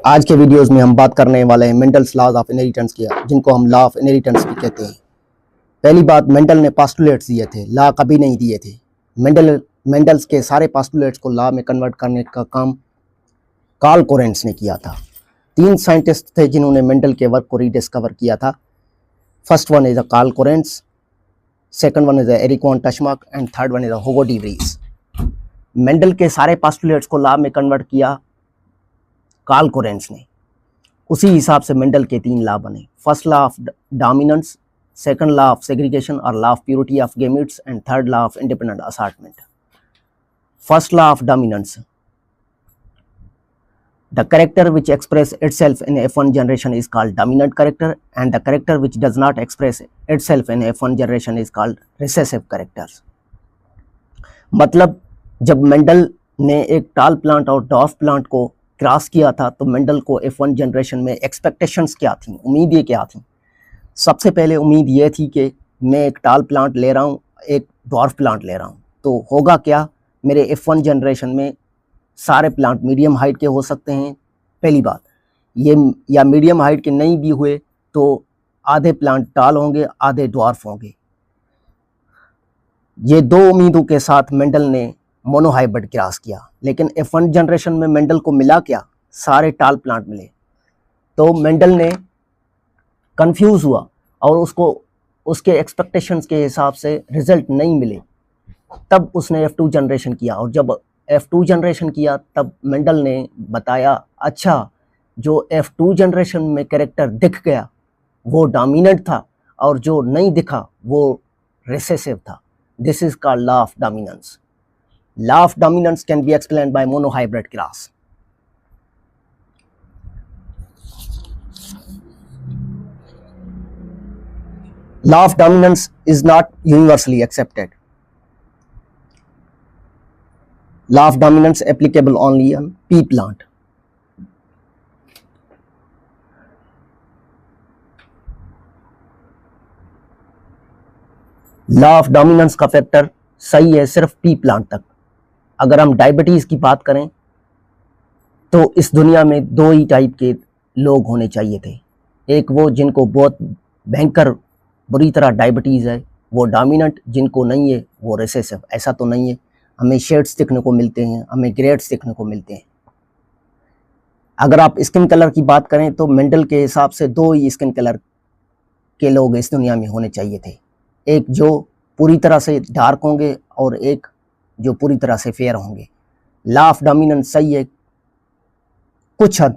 आज के वीडियोस में हम बात करने वाले हैं मेंडल्स लॉज ऑफ इनहेरिटेंस की, जिनको हम लॉ ऑफ इनहेरिटेंस भी कहते हैं। पहली बात, मेंडल ने पास्टुलेट्स दिए थे, लॉ कभी नहीं दिए थे। मेंडल्स के सारे पास्टुलेट्स को लॉ में कन्वर्ट करने का काम कार्ल कोरेंट्ज ने किया था। 3 साइंटिस्ट थे जिन्होंने मेंडल के वर्क को रीडिस्कवर किया था। First one is Carl Correns, second one is Erich von Tschermak and third one is Hugo de Vries. Mendel के सारे पास्टुलेट्स को लॉ में कन्वर्ट किया कार्ल कोरेंट्ज ने। उसी हिसाब से मेंडल के 3 लॉ बने। First law of dominance, second law of segregation और law of purity of gametes and third law of independent assortment. First law of dominance, the character which express itself in F1 generation is called dominant character and the character which does not express itself in F1 generation is called recessive characters। मतलब जब Mendel ने एक टाल plant और dwarf plant को cross किया था तो मेंडल को F1 जनरेशन में एक्सपेक्टेशंस क्या थी, उम्मीदें क्या थी। सबसे पहले उम्मीद ये थी कि मैं एक टाल प्लांट ले रहा हूँ, एक डॉर्फ प्लांट ले रहा हूँ, तो होगा क्या, मेरे F1 जनरेशन में सारे प्लांट मीडियम हाइट के हो सकते हैं। पहली बात ये, या मीडियम हाइट के नहीं भी हुए तो आधे प्लांट टाल होंगे, आधे ड्वार्फ होंगे। ये 2 उम्मीदों के साथ मेंडल ने मोनोहाइब्रिड क्रॉस किया। लेकिन F1 जनरेशन में मेंडल को मिला क्या, सारे टाल प्लांट मिले। तो मेंडल ने कंफ्यूज हुआ और उसको उसके एक्सपेक्टेशंस के हिसाब से रिजल्ट नहीं मिले। तब उसने F2 जनरेशन किया और जब F2 जनरेशन किया तब मेंडल ने बताया, अच्छा जो F2 जनरेशन में कैरेक्टर दिख गया वो डोमिनेंट था और जो नहीं दिखा वो रिसेसिव था। This is called law of dominance. Law of dominance can be explained bye monohybrid cross. Law of dominance is not universally accepted. Law of dominance applicable only on pea plant। Law of dominance का factor सही है सिर्फ P plant तक। अगर हम diabetes की बात करें तो इस दुनिया में 2 ही टाइप के लोग होने चाहिए थे। एक वो जिनको बहुत भयंकर बुरी तरह डायबिटीज है, वो डोमिनेंट, जिनको नहीं है वो रिसेसिव। ऐसा तो नहीं है, हमें शेड्स दिखने को मिलते हैं, हमें ग्रेड्स दिखने को मिलते हैं। अगर आप स्किन कलर की बात करें तो मेंडल के हिसाब से 2 ही स्किन कलर के लोग इस दुनिया में होने चाहिए थे। एक जो पूरी तरह से डार्क होंगे और एक जो पूरी तरह से फेयर होंगे। लॉ ऑफ डोमिनेंस सही है कुछ हद